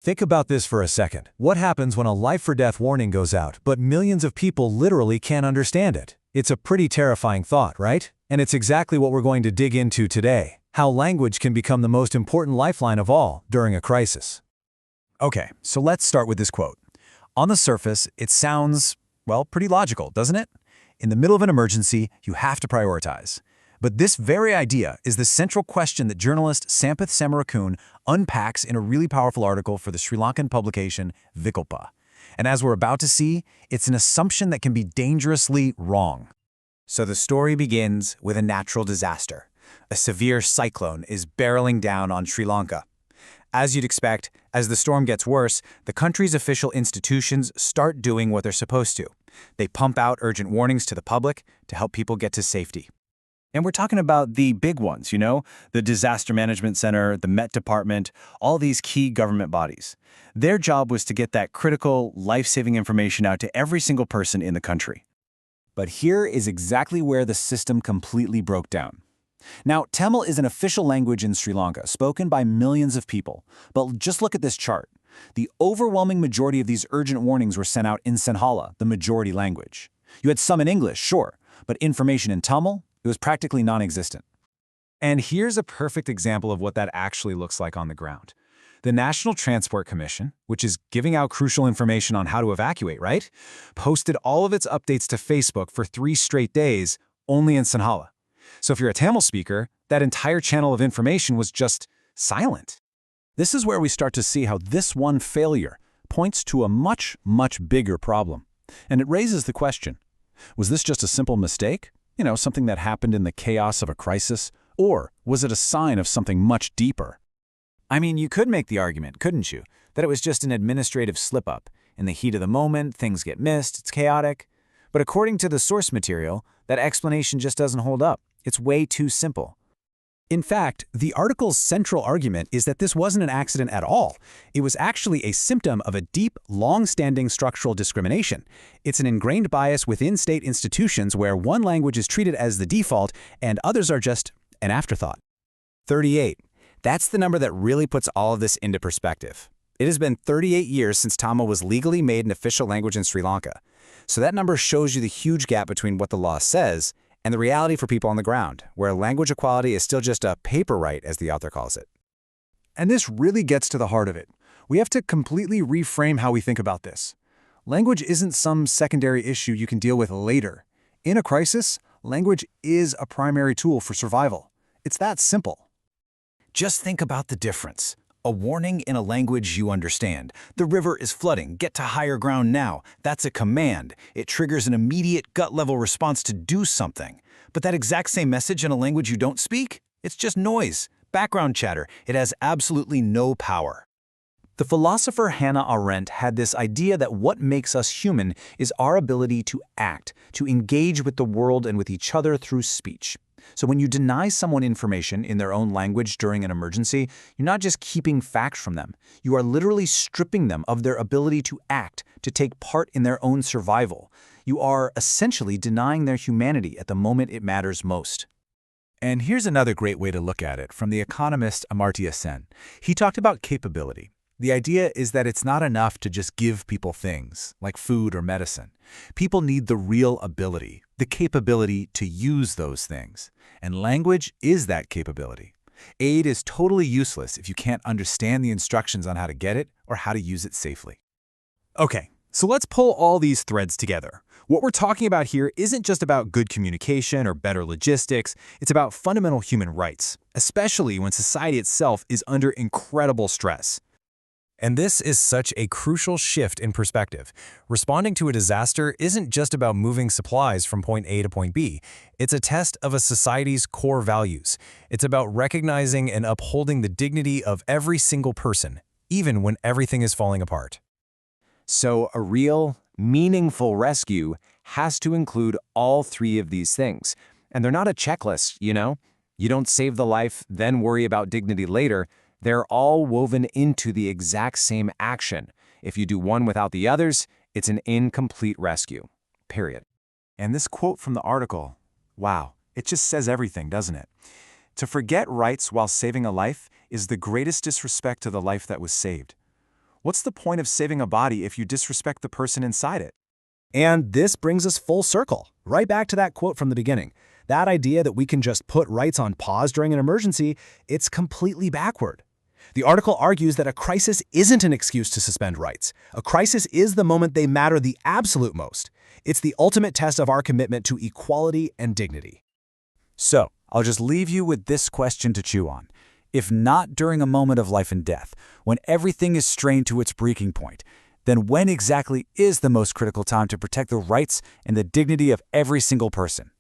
Think about this for a second. What happens when a life-or-death warning goes out, but millions of people literally can't understand it? It's a pretty terrifying thought, right? And it's exactly what we're going to dig into today. How language can become the most important lifeline of all during a crisis. Okay, so let's start with this quote. On the surface, it sounds, well, pretty logical, doesn't it? In the middle of an emergency, you have to prioritize. But this very idea is the central question that journalist Sampath Samarakoon unpacks in a really powerful article for the Sri Lankan publication Vikalpa. And as we're about to see, it's an assumption that can be dangerously wrong. So the story begins with a natural disaster. A severe cyclone is barreling down on Sri Lanka. As you'd expect, as the storm gets worse, the country's official institutions start doing what they're supposed to. They pump out urgent warnings to the public to help people get to safety. And we're talking about the big ones, the Disaster Management Center, the Met Department, all these key government bodies. Their job was to get that critical, life-saving information out to every single person in the country. But here is exactly where the system completely broke down. Now, Tamil is an official language in Sri Lanka, spoken by millions of people. But just look at this chart. The overwhelming majority of these urgent warnings were sent out in Sinhala, the majority language. You had some in English, sure, but information in Tamil, it was practically non-existent. And here's a perfect example of what that actually looks like on the ground. The National Transport Commission, which is giving out crucial information on how to evacuate, right? Posted all of its updates to Facebook for 3 straight days, only in Sinhala. So if you're a Tamil speaker, that entire channel of information was just silent. This is where we start to see how this one failure points to a much, much bigger problem. And it raises the question, was this just a simple mistake? Something that happened in the chaos of a crisis? Or was it a sign of something much deeper? I mean, you could make the argument, couldn't you, that it was just an administrative slip-up. In the heat of the moment, things get missed, it's chaotic. But according to the source material, that explanation just doesn't hold up. It's way too simple. In fact, the article's central argument is that this wasn't an accident at all. It was actually a symptom of a deep, long-standing structural discrimination. It's an ingrained bias within state institutions where one language is treated as the default and others are just an afterthought. 38. That's the number that really puts all of this into perspective. It has been 38 years since Tamil was legally made an official language in Sri Lanka. So that number shows you the huge gap between what the law says and the reality for people on the ground, where language equality is still just a paper right, as the author calls it. And this really gets to the heart of it. We have to completely reframe how we think about this. Language isn't some secondary issue you can deal with later. In a crisis, language is a primary tool for survival. It's that simple. Just think about the difference. A warning in a language you understand. The river is flooding. Get to higher ground now. That's a command. It triggers an immediate gut-level response to do something. But that exact same message in a language you don't speak? It's just noise, background chatter. It has absolutely no power. The philosopher Hannah Arendt had this idea that what makes us human is our ability to act, to engage with the world and with each other through speech. So when you deny someone information in their own language during an emergency, you're not just keeping facts from them. You are literally stripping them of their ability to act, to take part in their own survival. You are essentially denying their humanity at the moment it matters most. And here's another great way to look at it from the economist Amartya Sen. He talked about capability. The idea is that it's not enough to just give people things, like food or medicine. People need the real ability, the capability to use those things. And language is that capability. Aid is totally useless if you can't understand the instructions on how to get it or how to use it safely. Okay, so let's pull all these threads together. What we're talking about here isn't just about good communication or better logistics. It's about fundamental human rights, especially when society itself is under incredible stress. And this is such a crucial shift in perspective. Responding to a disaster isn't just about moving supplies from point A to point B. It's a test of a society's core values. It's about recognizing and upholding the dignity of every single person, even when everything is falling apart. So a real, meaningful rescue has to include all 3 of these things. And they're not a checklist, You don't save the life, then worry about dignity later. They're all woven into the exact same action. If you do one without the others, it's an incomplete rescue. Period. And this quote from the article, wow, it just says everything, doesn't it? To forget rights while saving a life is the greatest disrespect to the life that was saved. What's the point of saving a body if you disrespect the person inside it? And this brings us full circle, right back to that quote from the beginning. That idea that we can just put rights on pause during an emergency, it's completely backward. The article argues that a crisis isn't an excuse to suspend rights. A crisis is the moment they matter the absolute most. It's the ultimate test of our commitment to equality and dignity. So, I'll just leave you with this question to chew on. If not during a moment of life and death, when everything is strained to its breaking point, then when exactly is the most critical time to protect the rights and the dignity of every single person?